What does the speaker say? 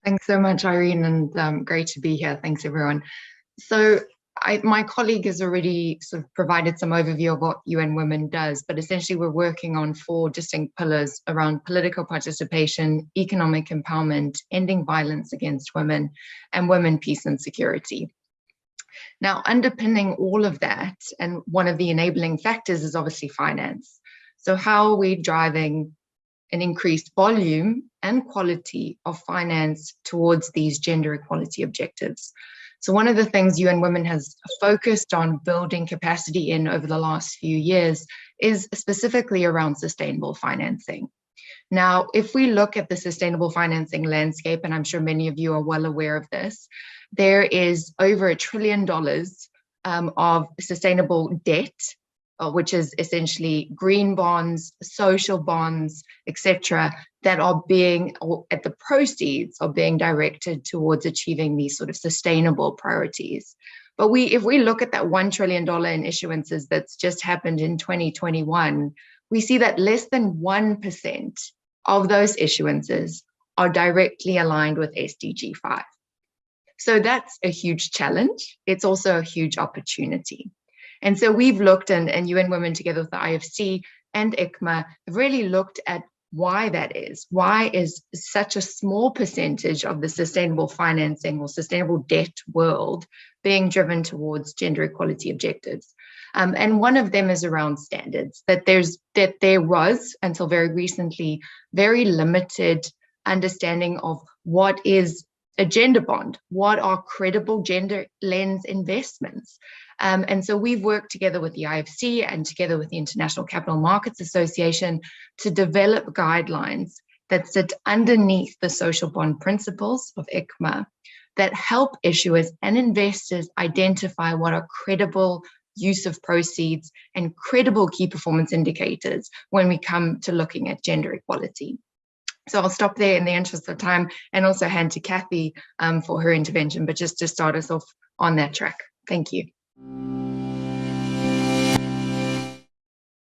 Thanks so much, Irene, and great to be here. Thanks, everyone. So, my colleague has already sort of provided some overview of what UN Women does, but essentially we're working on four distinct pillars around political participation, economic empowerment, ending violence against women, and women, peace, and security. Now, underpinning all of that, and one of the enabling factors is obviously finance. So, how are we driving an increased volume and quality of finance towards these gender equality objectives? So one of the things UN Women has focused on building capacity in over the last few years is specifically around sustainable financing. Now, if we look at the sustainable financing landscape, and I'm sure many of you are well aware of this, there is over $1 trillion of sustainable debt, which is essentially green bonds, social bonds, etc., that are being, or at the proceeds are being directed towards achieving these sort of sustainable priorities. But if we look at that $1 trillion in issuances that's just happened in 2021, we see that less than 1% of those issuances are directly aligned with SDG 5. So that's a huge challenge. It's also a huge opportunity. And so we've looked, and UN Women together with the IFC and ICMA have really looked at why that is. Why is such a small percentage of the sustainable financing or sustainable debt world being driven towards gender equality objectives? And one of them is around standards, that there was, until very recently, very limited understanding of what is a gender bond, what are credible gender lens investments. And so we've worked together with the IFC and together with the International Capital Markets Association to develop guidelines that sit underneath the social bond principles of ICMA that help issuers and investors identify what are credible use of proceeds and credible key performance indicators when we come to looking at gender equality. So I'll stop there in the interest of time and also hand to Kathy for her intervention, but just to start us off on that track. Thank you.